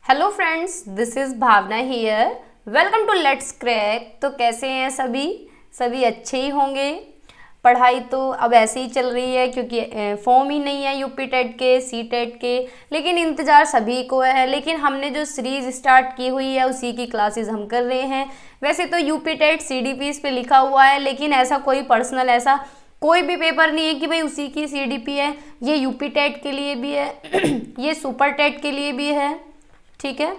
Hello friends, this is Bhavana here. Welcome to let's crack. तो कैसे हैं सभी अच्छे ही होंगे। पढ़ाई तो अब ऐसे ही चल रही है क्योंकि फॉर्म ही नहीं है यूपी टेट के, सी टेट के, लेकिन इंतज़ार सभी को है। लेकिन हमने जो सीरीज़ स्टार्ट की हुई है उसी की क्लासेस हम कर रहे हैं। वैसे तो यूपी टेट CDP पे लिखा हुआ है, लेकिन ऐसा कोई पर्सनल ऐसा कोई भी पेपर नहीं है कि भाई उसी की CDP है। ये यूपी टेट के लिए भी है ये सुपर टेट के लिए भी है, ठीक है,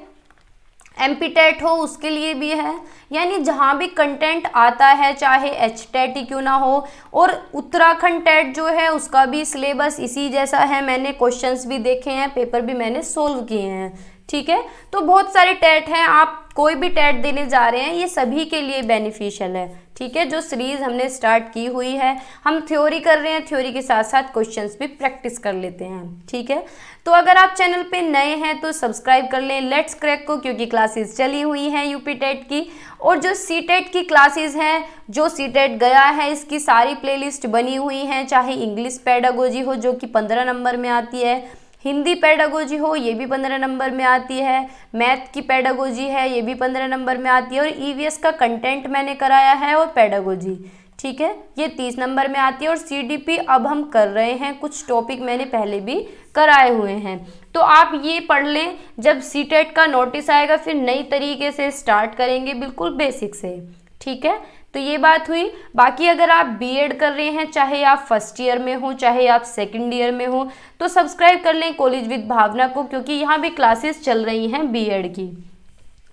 MP टेट हो उसके लिए भी है। यानी जहाँ भी कंटेंट आता है, चाहे H टेट ही क्यों ना हो। और उत्तराखंड टेट जो है उसका भी सिलेबस इसी जैसा है। मैंने क्वेश्चंस भी देखे हैं, पेपर भी मैंने सोल्व किए हैं, ठीक है। तो बहुत सारे टेट हैं, आप कोई भी टेट देने जा रहे हैं ये सभी के लिए बेनिफिशियल है, ठीक है। जो सीरीज हमने स्टार्ट की हुई है, हम थ्योरी कर रहे हैं, थ्योरी के साथ साथ क्वेश्चंस भी प्रैक्टिस कर लेते हैं, ठीक है। तो अगर आप चैनल पे नए हैं तो सब्सक्राइब कर लें लेट्स क्रैक को, क्योंकि क्लासेस चली हुई हैं यूपी टेट की। और जो सी टेट की क्लासेस हैं, जो सी टेट गया है, इसकी सारी प्लेलिस्ट बनी हुई हैं। चाहे इंग्लिश पेडागोजी हो जो कि 15 नंबर में आती है, हिंदी पेडागोजी हो ये भी 15 नंबर में आती है, मैथ की पेडागोजी है ये भी 15 नंबर में आती है, और EVS का कंटेंट मैंने कराया है और पेडागोजी, ठीक है, ये 30 नंबर में आती है। और CDP अब हम कर रहे हैं, कुछ टॉपिक मैंने पहले भी कराए हुए हैं। तो आप ये पढ़ लें, जब सी टेट का नोटिस आएगा फिर नई तरीके से स्टार्ट करेंगे, बिल्कुल बेसिक से, ठीक है। तो ये बात हुई। बाकी अगर आप B.Ed कर रहे हैं, चाहे आप फर्स्ट ईयर में हो चाहे आप सेकंड ईयर में हो, तो सब्सक्राइब कर लें कॉलेज विद भावना को, क्योंकि यहाँ भी क्लासेस चल रही हैं B.Ed की,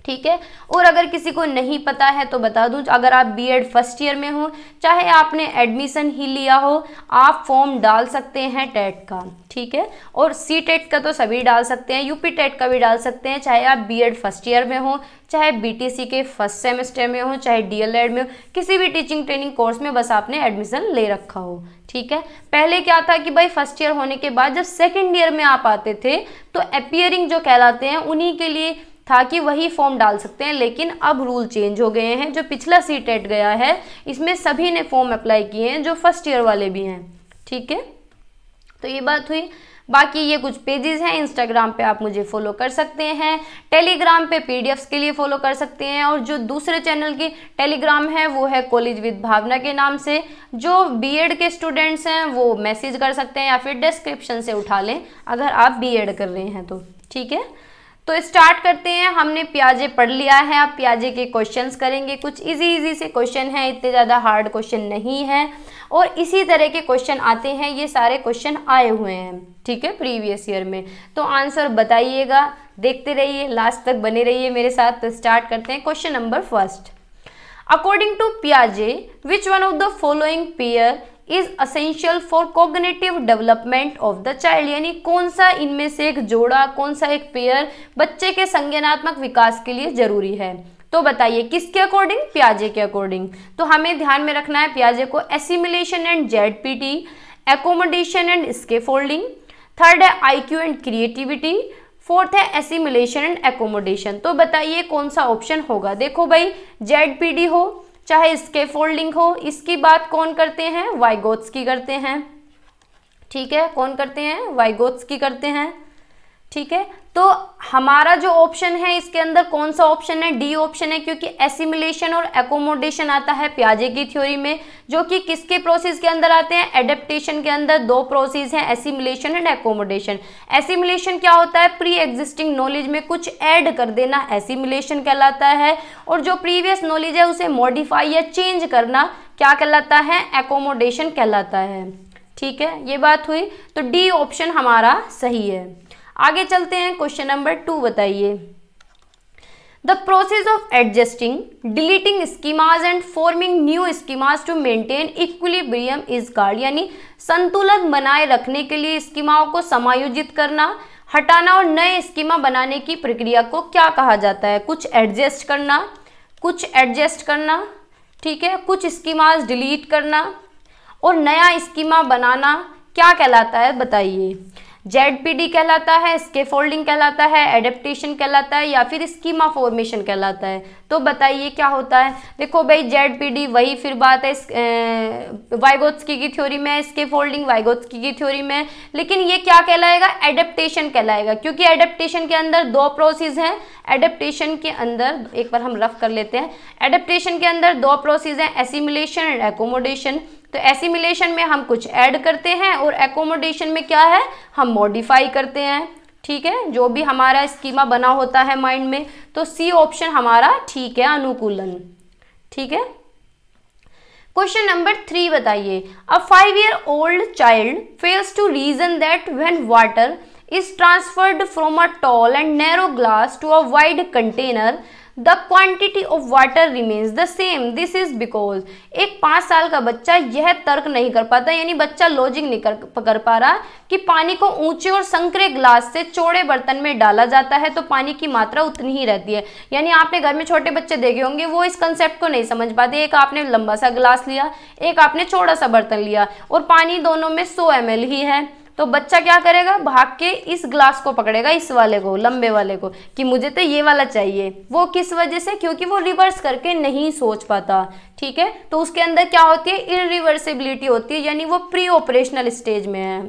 ठीक है। और अगर किसी को नहीं पता है तो बता दूं, अगर आप B.Ed फर्स्ट ईयर में हो, चाहे आपने एडमिशन ही लिया हो, आप फॉर्म डाल सकते हैं टेट का, ठीक है। और सी टेट का तो सभी डाल सकते हैं, यूपी टेट का भी डाल सकते हैं, चाहे आप B.Ed फर्स्ट ईयर में हो, चाहे BTC के फर्स्ट सेमेस्टर में हो, चाहे DLED में हो, किसी भी टीचिंग ट्रेनिंग कोर्स में बस आपने एडमिशन ले रखा हो, ठीक है। पहले क्या था कि भाई फर्स्ट ईयर होने के बाद जब सेकेंड ईयर में आप आते थे तो अपीयरिंग जो कहलाते हैं उन्हीं के लिए था कि वही फॉर्म डाल सकते हैं। लेकिन अब रूल चेंज हो गए हैं। जो पिछला सी टेट गया है इसमें सभी ने फॉर्म अप्लाई किए हैं, जो फर्स्ट ईयर वाले भी हैं, ठीक है। तो ये बात हुई। बाकी ये कुछ पेजेस हैं, इंस्टाग्राम पे आप मुझे फॉलो कर सकते हैं, टेलीग्राम पे PDFs के लिए फॉलो कर सकते हैं, और जो दूसरे चैनल की टेलीग्राम है वो है कॉलेज विद भावना के नाम से। जो B.Ed के स्टूडेंट्स हैं वो मैसेज कर सकते हैं या फिर डिस्क्रिप्शन से उठा लें अगर आप B.Ed कर रहे हैं तो, ठीक है। तो स्टार्ट करते हैं। हमने प्याजे पढ़ लिया है, अब प्याजे के क्वेश्चंस करेंगे। कुछ इजी से क्वेश्चन हैं, इतने ज़्यादा हार्ड क्वेश्चन नहीं है, और इसी तरह के क्वेश्चन आते हैं, ये सारे क्वेश्चन आए हुए हैं, ठीक है, प्रीवियस ईयर में। तो आंसर बताइएगा, देखते रहिए, लास्ट तक बने रहिए मेरे साथ। तो स्टार्ट करते हैं। Question number first, according to पियाजे which one of the following pair is essential for cognitive development of the child. यानी कौन सा इनमें से एक जोड़ा, कौन सा एक पेयर बच्चे के संज्ञानात्मक विकास के लिए जरूरी है। तो बताइए किसके अकॉर्डिंग, पियाजे के अकॉर्डिंग। तो हमें ध्यान में रखना है पियाजे को, assimilation and ZPT, accommodation and scaffolding, third है IQ एंड क्रिएटिविटी, फोर्थ है एसिमिलेशन एंड एकोमोडेशन। तो बताइए कौन सा ऑप्शन होगा। देखो भाई, ZPT हो चाहे स्कैफोल्डिंग हो, इसकी बात कौन करते हैं, वाइगोत्स्की करते हैं, ठीक है। कौन करते हैं, वाइगोत्स्की करते हैं, ठीक है। तो हमारा जो ऑप्शन है इसके अंदर कौन सा ऑप्शन है, D ऑप्शन है, क्योंकि एसिमिलेशन और एकोमोडेशन आता है प्याजे की थ्योरी में, जो कि किसके प्रोसेस के अंदर आते हैं, एडेप्टेशन के अंदर। दो प्रोसेस हैं, एसिमिलेशन एंड एकोमोडेशन। एसिमिलेशन क्या होता है, प्री एग्जिस्टिंग नॉलेज में कुछ ऐड कर देना, एसिमिलेशन कहलाता है। और जो प्रीवियस नॉलेज है उसे मॉडिफाई या चेंज करना क्या कहलाता है, एकोमोडेशन कहलाता है, ठीक है। ये बात हुई। तो D ऑप्शन हमारा सही है। आगे चलते हैं। क्वेश्चन नंबर 2 बताइए, the process of adjusting, deleting schemas and forming new schemas to maintain equilibrium is called. यानी संतुलन बनाए रखने के लिए स्कीमाओं को समायोजित करना, हटाना और नए स्कीमा बनाने की प्रक्रिया को क्या कहा जाता है। कुछ एडजस्ट करना, ठीक है, कुछ स्कीमाज डिलीट करना और नया स्कीमा बनाना क्या कहलाता है, बताइए। जेडपीडी कहलाता है, स्कैफोल्डिंग कहलाता है, एडेप्टेशन कहलाता है, या फिर स्कीमा फॉर्मेशन कहलाता है। तो बताइए क्या होता है। देखो भाई जेडपीडी वही फिर बात है वाइगोत्स्की की थ्योरी में, स्कैफोल्डिंग वाइगोत्स्की की थ्योरी में, लेकिन ये क्या कहलाएगा, एडेप्टेशन कहलाएगा, क्योंकि एडेप्टेशन के अंदर दो प्रोसेस हैं। एडेप्टेशन के अंदर एक बार हम रफ कर लेते हैं। एडेप्टेशन के अंदर दो प्रोसेस हैं, एसिमिलेशन एंड एकोमोडेशन। तो एसिमिलेशन में हम कुछ ऐड करते हैं और एकोमोडेशन में क्या है, हम मॉडिफाई करते हैं। ठीक है, जो भी हमारा स्कीमा बना होता है माइंड में। तो सी ऑप्शन हमारा ठीक है, अनुकूलन। ठीक है, क्वेश्चन नंबर 3 बताइए। A 5-year-old child fails to reason that when water is transferred from a tall and narrow glass to a wide container, the quantity of water remains the same. This is because एक 5 साल का बच्चा यह तर्क नहीं कर पाता, यानी बच्चा लॉजिक नहीं कर पा रहा कि पानी को ऊंचे और संकरे ग्लास से चौड़े बर्तन में डाला जाता है तो पानी की मात्रा उतनी ही रहती है। यानी आपने घर में छोटे बच्चे देखे होंगे, वो इस कंसेप्ट को नहीं समझ पाते। एक आपने लंबा सा ग्लास लिया, एक आपने चौड़ा सा बर्तन लिया, और पानी दोनों में 100 ml ही है, तो बच्चा क्या करेगा, भाग के इस ग्लास को पकड़ेगा, इस वाले को, लंबे वाले को, कि मुझे तो ये वाला चाहिए। वो किस वजह से, क्योंकि वो रिवर्स करके नहीं सोच पाता। ठीक है, तो उसके अंदर क्या होती है, इरिवर्सिबिलिटी होती है, यानी वो प्री ऑपरेशनल स्टेज में है।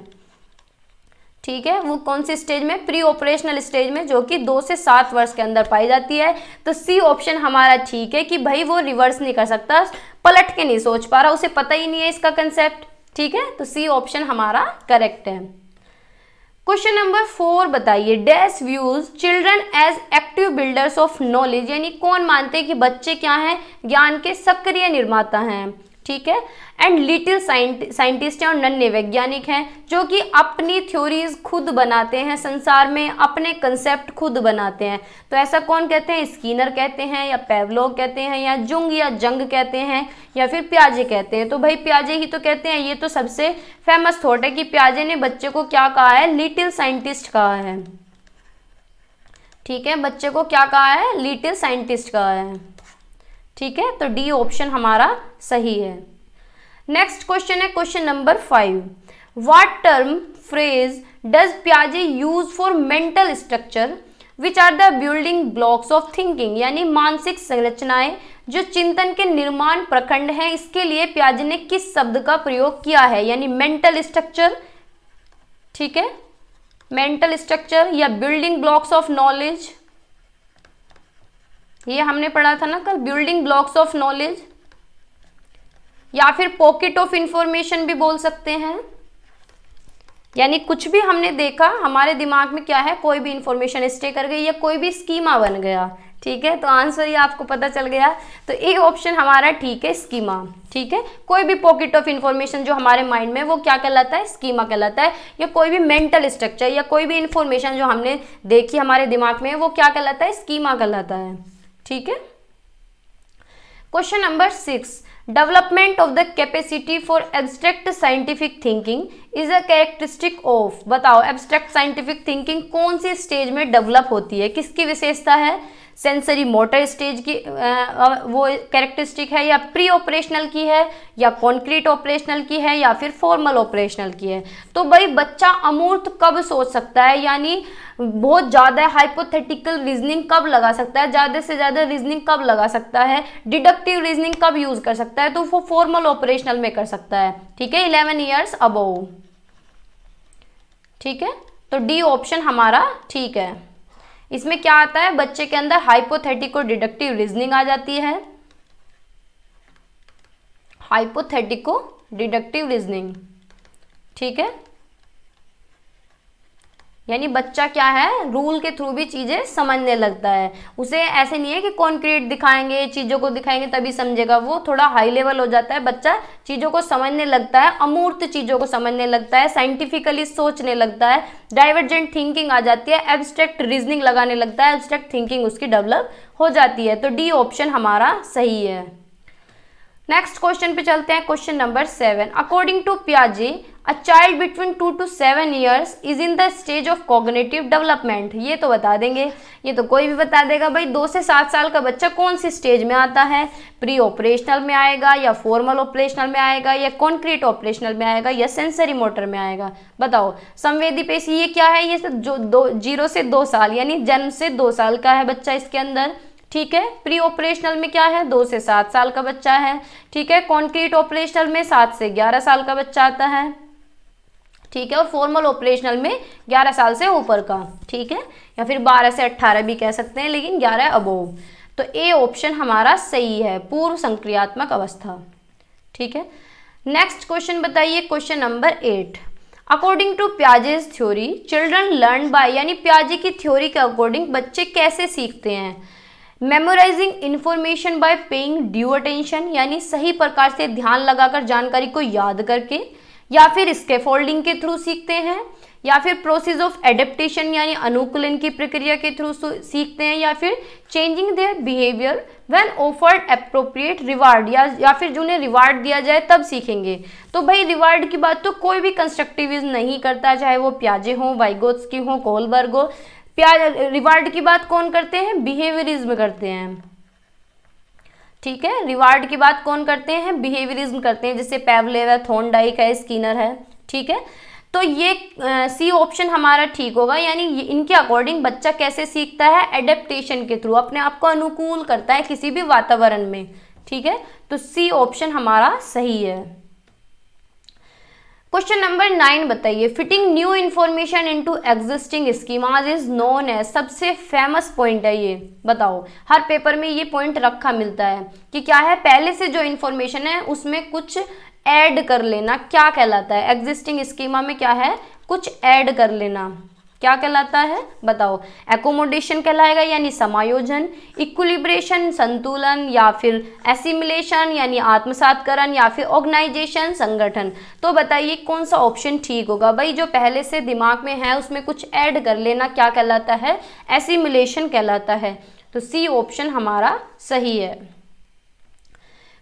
ठीक है, वो कौन सी स्टेज में, प्री ऑपरेशनल स्टेज में, जो कि 2 से 7 वर्ष के अंदर पाई जाती है। तो सी ऑप्शन हमारा ठीक है कि भाई वो रिवर्स नहीं कर सकता, पलट के नहीं सोच पा रहा, उसे पता ही नहीं है इसका कंसेप्ट। ठीक है, तो सी ऑप्शन हमारा करेक्ट है। क्वेश्चन नंबर 4 बताइए। Dash views children as active builders of knowledge, यानी कौन मानते हैं कि बच्चे क्या हैं, ज्ञान के सक्रिय निर्माता हैं। ठीक है, एंड लिटिल साइंटिस्ट और नन्हे वैज्ञानिक हैं जो कि अपनी थ्योरीज खुद बनाते हैं, संसार में अपने कंसेप्ट खुद बनाते हैं। तो ऐसा कौन कहते हैं, स्किनर कहते हैं, या पेवलोव कहते हैं, या जुंग या जंग कहते हैं, या फिर प्याजे कहते हैं। तो भाई प्याजे ही तो कहते हैं, ये तो सबसे फेमस थॉट है कि प्याजे ने बच्चे को क्या कहा है, लिटिल साइंटिस्ट कहा है। ठीक है, बच्चे को क्या कहा है, लिटिल साइंटिस्ट कहा है। ठीक है, तो डी ऑप्शन हमारा सही है। नेक्स्ट क्वेश्चन है question number 5। What term phrase does प्याजे use for mental structure which are the building blocks of thinking, यानी मानसिक संरचनाएं जो चिंतन के निर्माण प्रखंड हैं, इसके लिए प्याजे ने किस शब्द का प्रयोग किया है, यानी मेंटल स्ट्रक्चर। ठीक है, मेंटल स्ट्रक्चर या बिल्डिंग ब्लॉक्स ऑफ नॉलेज, ये हमने पढ़ा था ना कल, बिल्डिंग ब्लॉक्स ऑफ नॉलेज, या फिर पॉकेट ऑफ इंफॉर्मेशन भी बोल सकते हैं। यानी कुछ भी हमने देखा, हमारे दिमाग में क्या है, कोई भी इंफॉर्मेशन स्टे कर गई या कोई भी स्कीमा बन गया। ठीक है, तो आंसर ये आपको पता चल गया। तो ए ऑप्शन हमारा ठीक है, स्कीमा। ठीक है, कोई भी पॉकेट ऑफ इंफॉर्मेशन जो हमारे माइंड में, वो क्या कहलाता है, स्कीमा कहलाता है। या कोई भी मेंटल स्ट्रक्चर या कोई भी इंफॉर्मेशन जो हमने देखी हमारे दिमाग में, वो क्या कहलाता है, स्कीमा कहलाता है। ठीक है, question number 6। Development of the capacity for abstract scientific thinking is a characteristic of, बताओ एब्स्ट्रैक्ट साइंटिफिक थिंकिंग कौन सी स्टेज में डेवलप होती है, किसकी विशेषता है, सेंसरी मोटर स्टेज की वो कैरेक्टरिस्टिक है, या प्री ऑपरेशनल की है, या कॉन्क्रीट ऑपरेशनल की है, या फिर फॉर्मल ऑपरेशनल की है। तो भाई बच्चा अमूर्त कब सोच सकता है, यानी बहुत ज़्यादा हाइपोथेटिकल रीजनिंग कब लगा सकता है, ज़्यादा से ज़्यादा रीजनिंग कब लगा सकता है, डिडक्टिव रीजनिंग कब यूज कर सकता है, तो वो फॉर्मल ऑपरेशनल में कर सकता है। ठीक है, 11 ईयर्स अबव। ठीक है, तो डी ऑप्शन हमारा ठीक है। इसमें क्या आता है, बच्चे के अंदर हाइपोथेटिक और डिडक्टिव रीजनिंग आ जाती है। हाइपोथेटिको डिडक्टिव रीजनिंग। ठीक है, यानी बच्चा क्या है, रूल के थ्रू भी चीजें समझने लगता है। उसे ऐसे नहीं है कि कॉन्क्रीट दिखाएंगे, चीजों को दिखाएंगे तभी समझेगा, वो थोड़ा हाई लेवल हो जाता है, बच्चा चीजों को समझने लगता है, अमूर्त चीजों को समझने लगता है, साइंटिफिकली सोचने लगता है, डाइवर्जेंट थिंकिंग आ जाती है, एब्स्ट्रैक्ट रीजनिंग लगाने लगता है, एब्स्ट्रैक्ट थिंकिंग उसकी डेवलप हो जाती है। तो डी ऑप्शन हमारा सही है। नेक्स्ट क्वेश्चन पे चलते हैं, क्वेश्चन नंबर 7। अकॉर्डिंग टू पियाजे a child between 2 to 7 years is in the stage of cognitive development. ये तो बता देंगे, ये तो कोई भी बता देगा भाई। 2 से 7 साल का बच्चा कौन सी स्टेज में आता है, प्री ऑपरेशनल में आएगा या फॉर्मल ऑपरेशनल में आएगा या कॉन्क्रीट ऑपरेशनल में आएगा या सेंसरी मोटर में आएगा, बताओ। संवेदी पेशी ये क्या है, ये जो 0 से 2 साल यानी जन्म से 2 साल का है बच्चा इसके अंदर, ठीक है। प्री ऑपरेशनल में क्या है, 2 से 7 साल का बच्चा है, ठीक है। कॉन्क्रीट ऑपरेशनल में 7 से 11 साल का बच्चा आता है, ठीक है। और फॉर्मल ऑपरेशनल में 11 साल से ऊपर का, ठीक है, या फिर 12 से 18 भी कह सकते हैं, लेकिन 11 अबोव। तो ए ऑप्शन हमारा सही है, पूर्व संक्रियात्मक अवस्था, ठीक है। नेक्स्ट क्वेश्चन बताइए, question number 8। According to Piaget's theory children learn by, यानी पियाजे की थ्योरी के अकॉर्डिंग बच्चे कैसे सीखते हैं। Memorising information by paying due attention, यानी सही प्रकार से ध्यान लगाकर जानकारी को याद करके, या फिर स्कैफोल्डिंग के थ्रू सीखते हैं, या फिर प्रोसेस ऑफ एडेप्टेशन यानी अनुकूलन की प्रक्रिया के थ्रू सीखते हैं, या फिर changing their behaviour when offered appropriate reward, या फिर जिन्हें रिवार्ड दिया जाए तब सीखेंगे। तो भाई रिवार्ड की बात तो कोई भी कंस्ट्रक्टिविज्म नहीं करता, चाहे वो पियाजे हो, वाइगोत्स्की हो, कोहलबर्ग हो। रिवार्ड की बात कौन करते हैं, बिहेवियरिज्म करते हैं, ठीक है। रिवार्ड की बात कौन करते हैं, बिहेवियरिज्म करते हैं, जैसे पैवलेव है, थॉर्नडाइक है, स्किनर है, ठीक है। तो ये सी ऑप्शन हमारा ठीक होगा, यानी इनके अकॉर्डिंग बच्चा कैसे सीखता है, एडेप्टेशन के थ्रू, अपने आप को अनुकूल करता है किसी भी वातावरण में, ठीक है। तो सी ऑप्शन हमारा सही है। क्वेश्चन नंबर 9 बताइए, fitting new information into existing schemas is known as, सबसे फेमस पॉइंट है ये, बताओ। हर पेपर में ये पॉइंट रखा मिलता है कि क्या है, पहले से जो इन्फॉर्मेशन है उसमें कुछ ऐड कर लेना, क्या कहलाता है। एग्जिस्टिंग स्कीमा में क्या है, कुछ ऐड कर लेना, क्या कहलाता है, बताओ। एकोमोडेशन कहलाएगा यानी समायोजन, इक्विलिब्रेशन संतुलन, या फिर एसिमिलेशन यानी आत्मसातकरण, या फिर ऑर्गेनाइजेशन संगठन। तो बताइए कौन सा ऑप्शन ठीक होगा। भाई जो पहले से दिमाग में है उसमें कुछ ऐड कर लेना क्या कहलाता है, एसिमिलेशन कहलाता है। तो सी ऑप्शन हमारा सही है।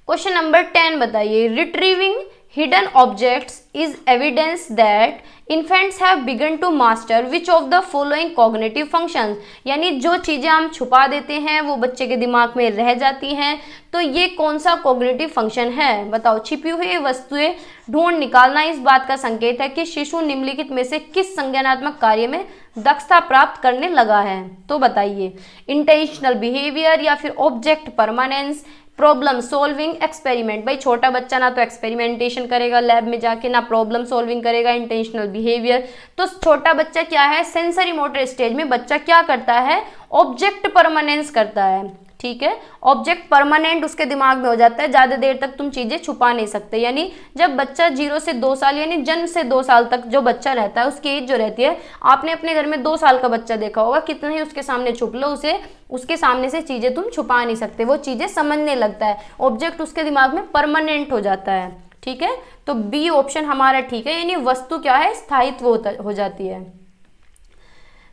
क्वेश्चन नंबर 10 बताइए, retrieving hidden objects is evidence that infants have begun to master which of the following cognitive functions, यानी जो चीज़ें हम छुपा देते हैं वो बच्चे के दिमाग में रह जाती हैं, तो ये कौन सा कॉग्निटिव फंक्शन है, बताओ। छिपी हुई वस्तुएं ढूंढ निकालना इस बात का संकेत है कि शिशु निम्नलिखित में से किस संज्ञानात्मक कार्य में दक्षता प्राप्त करने लगा है। तो बताइए, इंटेंशनल बिहेवियर, या फिर object permanence, problem solving, experiment. भाई छोटा बच्चा ना तो एक्सपेरिमेंटेशन करेगा लैब में जाके, ना प्रॉब्लम सॉल्विंग करेगा, इंटेंशनल बिहेवियर। तो छोटा बच्चा क्या है, सेंसरी मोटर स्टेज में बच्चा क्या करता है, ऑब्जेक्ट परमानेंस करता है, ठीक है। ऑब्जेक्ट परमानेंट उसके दिमाग में हो जाता है, ज़्यादा देर तक तुम चीज़ें छुपा नहीं सकते। यानी जब बच्चा 0 से 2 साल यानी जन्म से 2 साल तक जो बच्चा रहता है उसकी एज जो रहती है, आपने अपने घर में 2 साल का बच्चा देखा होगा, कितना ही उसके सामने छुप लो, उसे उसके सामने से चीज़ें तुम छुपा नहीं सकते, वो चीज़ें समझने लगता है, ऑब्जेक्ट उसके दिमाग में परमानेंट हो जाता है, ठीक है। तो बी ऑप्शन हमारा ठीक है, यानी वस्तु क्या है, स्थायित्व हो जाती है।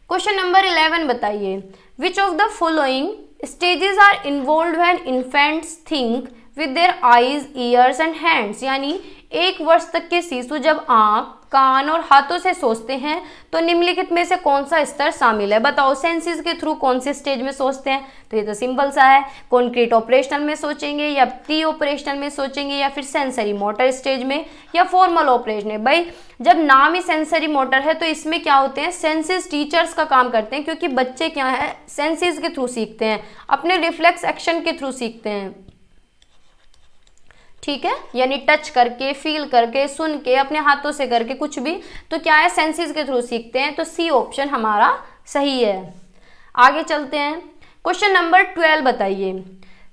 क्वेश्चन नंबर 11 बताइए, विच of the following stages are involved when infants think with their eyes, ears and hands, यानी 1 वर्ष तक के शिशु जब आँख, कान और हाथों से सोचते हैं तो निम्नलिखित में से कौन सा स्तर शामिल है, बताओ। सेंसेस के थ्रू कौन से स्टेज में सोचते हैं, तो ये तो सिंपल सा है, कॉन्क्रीट ऑपरेशनल में सोचेंगे, या प्री ऑपरेशनल में सोचेंगे, या फिर सेंसरी मोटर स्टेज में, या फॉर्मल ऑपरेशन में। भाई जब नाम ही सेंसरी मोटर है तो इसमें क्या होते हैं, सेंसेस टीचर्स का काम करते हैं, क्योंकि बच्चे क्या है, सेंसेस के थ्रू सीखते हैं, अपने रिफ्लेक्स एक्शन के थ्रू सीखते हैं, ठीक है। यानी टच करके, फील करके, सुन के, अपने हाथों से करके, कुछ भी, तो क्या है, सेंसेस के थ्रू सीखते हैं। तो सी ऑप्शन हमारा सही है। आगे चलते हैं, क्वेश्चन नंबर 12 बताइए,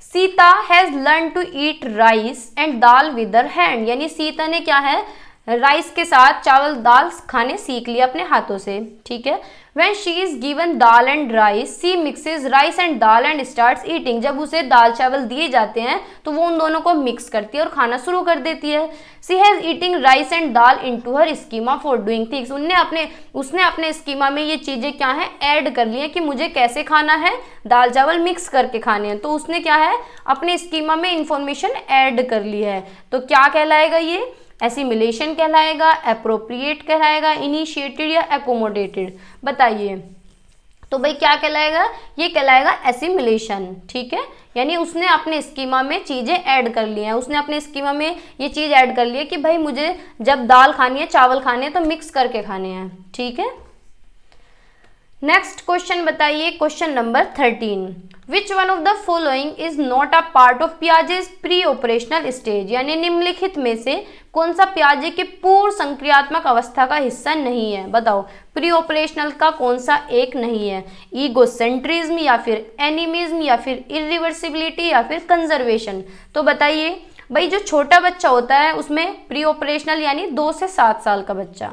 Sita has learn to eat rice and dal with her hand, यानी सीता ने क्या है, राइस के साथ चावल दाल खाने सीख लिया अपने हाथों से, ठीक है। When she is given dal and rice, she mixes rice and dal and starts eating, जब उसे दाल चावल दिए जाते हैं तो वो उन दोनों को मिक्स करती है और खाना शुरू कर देती है। She has eating rice and dal into her schema for doing things, उसने अपने स्कीमा में ये चीज़ें क्या है, ऐड कर ली है कि मुझे कैसे खाना है, दाल चावल मिक्स करके खाने हैं, तो उसने क्या है, अपने स्कीमा में इंफॉर्मेशन ऐड कर ली है। तो क्या कहलाएगा ये, एसिमिलेशन कहलाएगा, एप्रोप्रिएट कहलाएगा, इनिशिएटेड या एकोमोडेटेड? बताइए। तो भाई क्या कहलाएगा? ये कहलाएगा एसिमिलेशन। ठीक है, यानी उसने अपने स्कीमा में चीजें ऐड कर ली हैं, उसने अपने स्कीमा में ये चीज ऐड कर ली है कि भाई मुझे जब दाल खानी है, चावल खाने हैं तो मिक्स करके खाने हैं। ठीक है, नेक्स्ट क्वेश्चन बताइए, question number 13। Which one of the following is not a part of Piaget's pre operational stage? यानी निम्नलिखित में से कौन सा पियाजे के पूर्व संक्रियात्मक अवस्था का हिस्सा नहीं है? बताओ, प्री ऑपरेशनल का कौन सा एक नहीं है? ईगोसेंट्रिज्म या फिर एनिमिज्म या फिर इरिवर्सिबिलिटी या फिर कंजर्वेशन? तो बताइए भाई, जो छोटा बच्चा होता है उसमें प्री ऑपरेशनल यानी 2 से 7 साल का बच्चा,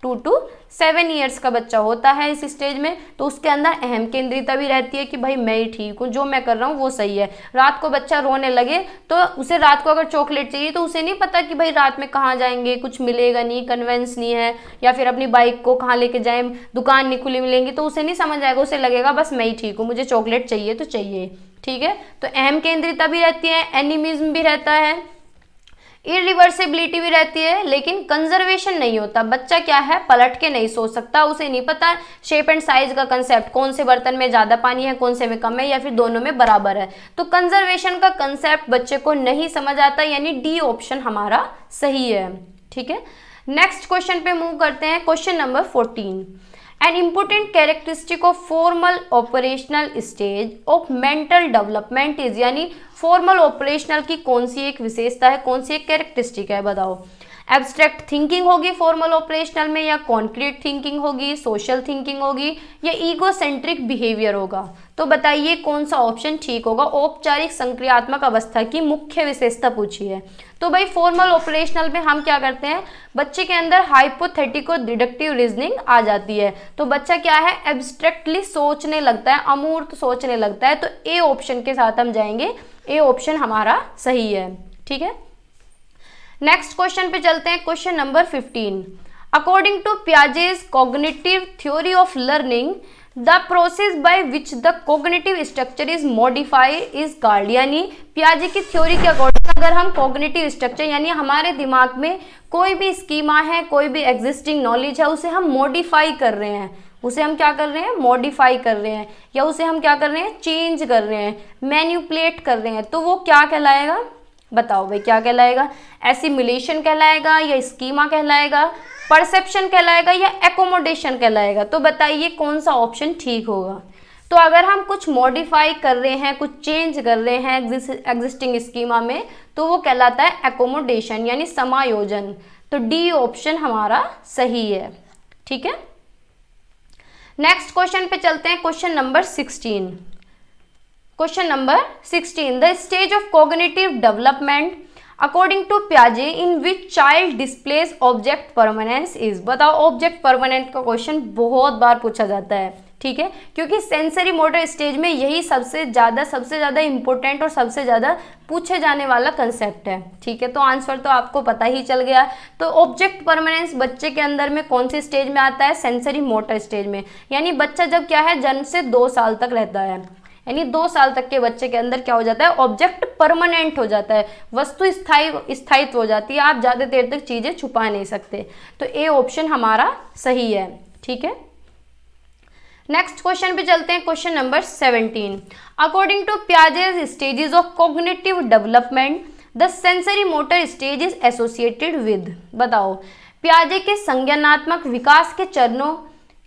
2 to 7 ईयर्स का बच्चा होता है इस स्टेज में, तो उसके अंदर अहम केंद्रिता भी रहती है कि भाई मैं ही ठीक हूँ, जो मैं कर रहा हूँ वो सही है। रात को बच्चा रोने लगे तो उसे रात को अगर चॉकलेट चाहिए तो उसे नहीं पता कि भाई रात में कहाँ जाएंगे, कुछ मिलेगा नहीं, कन्वेंस नहीं है, या फिर अपनी बाइक को कहाँ लेके जाएं, दुकान नहीं खुली मिलेंगी, तो उसे नहीं समझ आएगा, उसे लगेगा बस मैं ही ठीक हूँ, मुझे चॉकलेट चाहिए तो चाहिए। ठीक है, तो अहम केंद्रिता भी रहती है, एनिमिज्म भी रहता है, इरिवर्सिबिलिटी भी रहती है, लेकिन कंजर्वेशन नहीं होता। बच्चा क्या है, पलट के नहीं सोच सकता, उसे नहीं पता शेप एंड साइज का कंसेप्ट, कौन से बर्तन में ज्यादा पानी है, कौन से में कम है, या फिर दोनों में बराबर है। तो कंजर्वेशन का कंसेप्ट बच्चे को नहीं समझ आता, यानी डी ऑप्शन हमारा सही है। ठीक है, नेक्स्ट क्वेश्चन पे मूव करते हैं, question number 14। An important characteristic of formal operational stage of mental development is, यानी फॉर्मल ऑपरेशनल की कौन सी एक विशेषता है, कौन सी एक कैरेक्टरिस्टिक है? बताओ। एब्स्ट्रैक्ट थिंकिंग होगी फॉर्मल ऑपरेशनल में, या कॉन्क्रीट थिंकिंग होगी, सोशल थिंकिंग होगी, या ईगोसेंट्रिक बिहेवियर होगा? तो बताइए कौन सा ऑप्शन ठीक होगा? औपचारिक संक्रियात्मक अवस्था की मुख्य विशेषता पूछी है। तो भाई फॉर्मल ऑपरेशनल में हम क्या करते हैं, बच्चे के अंदर हाइपोथेटिको डिडक्टिव रीजनिंग आ जाती है, तो बच्चा क्या है, एब्स्ट्रैक्टली सोचने लगता है, अमूर्त सोचने लगता है। तो ए ऑप्शन के साथ हम जाएंगे, ए ऑप्शन हमारा सही है। ठीक है, नेक्स्ट क्वेश्चन पे चलते हैं, question number 15। According to Piaget's cognitive theory of learning, the process by which the cognitive structure is modified is called? यानी पियाजे की थ्योरी के अकॉर्डिंग अगर हम कॉग्निटिव स्ट्रक्चर यानी हमारे दिमाग में कोई भी स्कीमा है, कोई भी एग्जिस्टिंग नॉलेज है, उसे हम मॉडिफाई कर रहे हैं, उसे हम क्या कर रहे हैं, मॉडिफाई कर रहे हैं, या उसे हम क्या कर रहे हैं, चेंज कर रहे हैं, मैन्युपुलेट कर रहे हैं, तो वो क्या कहलाएगा? बताओ भाई क्या कहलाएगा? एसिमिलेशन कहलाएगा, या स्कीमा कहलाएगा, परसेप्शन कहलाएगा, या एकोमोडेशन कहलाएगा? तो बताइए कौन सा ऑप्शन ठीक होगा? तो अगर हम कुछ मॉडिफाई कर रहे हैं, कुछ चेंज कर रहे हैं एग्जिस्टिंग स्कीमा में, तो वो कहलाता है एकोमोडेशन यानी समायोजन। तो डी ऑप्शन हमारा सही है। ठीक है, नेक्स्ट क्वेश्चन पे चलते हैं, question number 16। Question number 16, the stage of cognitive development according to पियाजे in which child displays object permanence is? बताओ, ऑब्जेक्ट परमानेंट का क्वेश्चन बहुत बार पूछा जाता है। ठीक है, क्योंकि सेंसरी मोटर स्टेज में यही सबसे ज़्यादा इंपॉर्टेंट और सबसे ज़्यादा पूछे जाने वाला कंसेप्ट है। ठीक है, तो आंसर तो आपको पता ही चल गया। तो ऑब्जेक्ट परमानेंस बच्चे के अंदर में कौन सी स्टेज में आता है? सेंसरी मोटर स्टेज में। यानी बच्चा जब क्या है, जन्म से 2 साल तक रहता है, यानी 2 साल तक के बच्चे के अंदर क्या हो जाता है, ऑब्जेक्ट परमानेंट हो जाता है, वस्तु स्थायित्व हो जाती है, आप ज़्यादा देर तक चीज़ें छुपा नहीं सकते। तो ए ऑप्शन हमारा सही है। ठीक है, नेक्स्ट क्वेश्चन पे चलते हैं, question number 17। According to Piaget's stages of cognitive development the sensory motor stage is associated with? बताओ, पियाजे के संज्ञानात्मक विकास के चरणों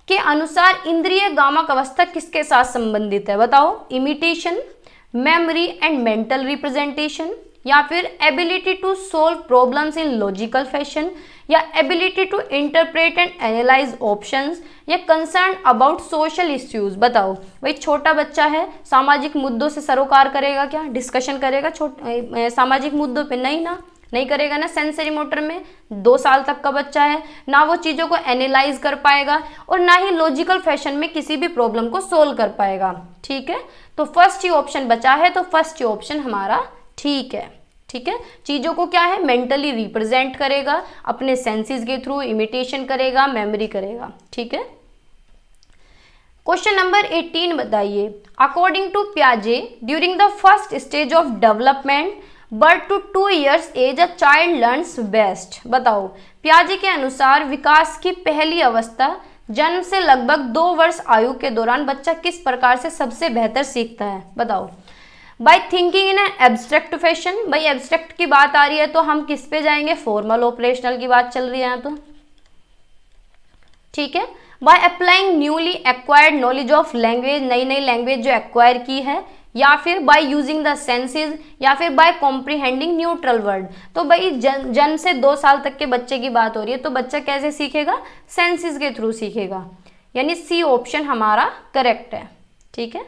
के अनुसार इंद्रिय गामक अवस्था किसके साथ संबंधित है? बताओ, imitation, memory and mental representation, या फिर ability to solve problems in logical fashion, या ability to interpret and analyse options, या कंसर्न अबाउट सोशल इश्यूज? बताओ भाई, छोटा बच्चा है, सामाजिक मुद्दों से सरोकार करेगा क्या, डिस्कशन करेगा सामाजिक मुद्दों पे? नहीं करेगा ना। सेंसरी मोटर में 2 साल तक का बच्चा है, ना वो चीज़ों को एनालाइज कर पाएगा और ना ही लॉजिकल फैशन में किसी भी प्रॉब्लम को सोल्व कर पाएगा। ठीक है, तो फर्स्ट ही ऑप्शन बचा है, तो फर्स्ट ही ऑप्शन हमारा ठीक है। ठीक है, चीज़ों को क्या है, मेंटली रिप्रेजेंट करेगा, अपने सेंसेस के थ्रू इमिटेशन करेगा, मेमोरी करेगा। ठीक है, क्वेश्चन नंबर 18 बताइए, अकॉर्डिंग टू पियाजे during the first stage of development birth to 2 years age a child learns best. बताओ, पियाजे के अनुसार विकास की पहली अवस्था जन्म से लगभग 2 वर्ष आयु के दौरान बच्चा किस प्रकार से सबसे बेहतर सीखता है? बताओ। By thinking in abstract fashion. भाई एब्स्ट्रैक्ट की बात आ रही है तो हम किस पे जाएंगे? फॉर्मल ऑपरेशनल की बात चल रही है यहाँ तो, ठीक है। By applying newly acquired knowledge of language, नई नई लैंग्वेज जो एक्वायर की है, या फिर बाय यूजिंग द सेंसेस, या फिर बाय कॉम्प्रीहेंडिंग न्यूट्रल वर्ड। तो भाई जन्म से 2 साल तक के बच्चे की बात हो रही है तो बच्चा कैसे सीखेगा? सेंसेस के थ्रू सीखेगा, यानी सी ऑप्शन हमारा करेक्ट है, ठीक है।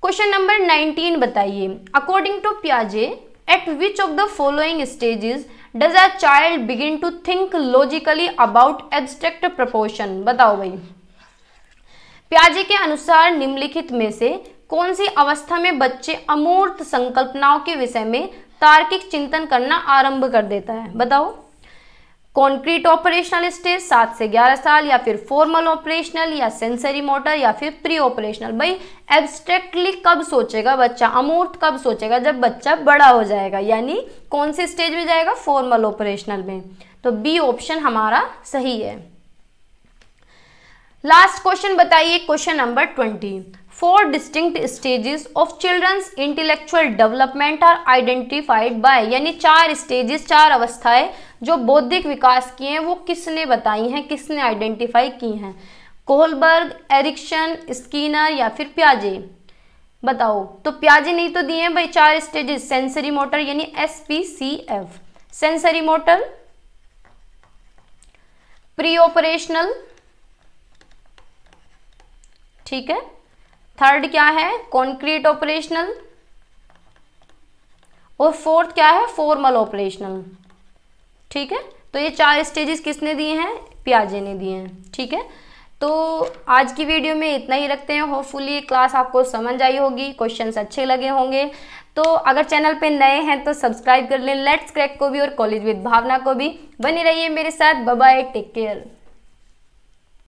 क्वेश्चन नंबर 19 बताइए, अकॉर्डिंग टू पियाजे at which of the following stages does a child begin to think logically about abstract proportion? बताओ भाई, पियाजे के अनुसार निम्नलिखित में से कौन सी अवस्था में बच्चे अमूर्त संकल्पनाओं के विषय में तार्किक चिंतन करना आरंभ कर देता है? बताओ। कॉन्क्रीट ऑपरेशनल स्टेज 7 से 11 साल, या फिर फॉर्मल ऑपरेशनल, या सेंसरी मोटर, या फिर प्री ऑपरेशनल। भाई एब्स्ट्रैक्टली कब सोचेगा बच्चा, अमूर्त कब सोचेगा? जब बच्चा बड़ा हो जाएगा, यानी कौन से स्टेज में जाएगा? फॉर्मल ऑपरेशनल में। तो बी ऑप्शन हमारा सही है। लास्ट क्वेश्चन बताइए, question number 20। 4 distinct stages of children's intellectual development are identified by, यानी 4 स्टेजेस, 4 अवस्थाएं जो बौद्धिक विकास की हैं वो किसने बताई हैं, किसने आइडेंटिफाई की हैं? कोहलबर्ग, एरिक्सन, स्कीनर, या फिर पियाजे? बताओ। तो पियाजे नहीं तो दिए हैं भाई 4 स्टेजेस, सेंसरी मोटर यानी SPCF, sensory motor, pre operational, ठीक है। थर्ड क्या है? कॉन्क्रीट ऑपरेशनल, और फोर्थ क्या है? फॉर्मल ऑपरेशनल, ठीक है। तो ये 4 स्टेजेस किसने दिए हैं? पियाजे ने दिए हैं, ठीक है। तो आज की वीडियो में इतना ही रखते हैं। होपफुली ये क्लास आपको समझ आई होगी, क्वेश्चंस अच्छे लगे होंगे। तो अगर चैनल पे नए हैं तो सब्सक्राइब कर लें, लेट्स क्रैक को भी और कॉलेज विद भावना को भी। बने रहिए मेरे साथ। Bye bye, take care.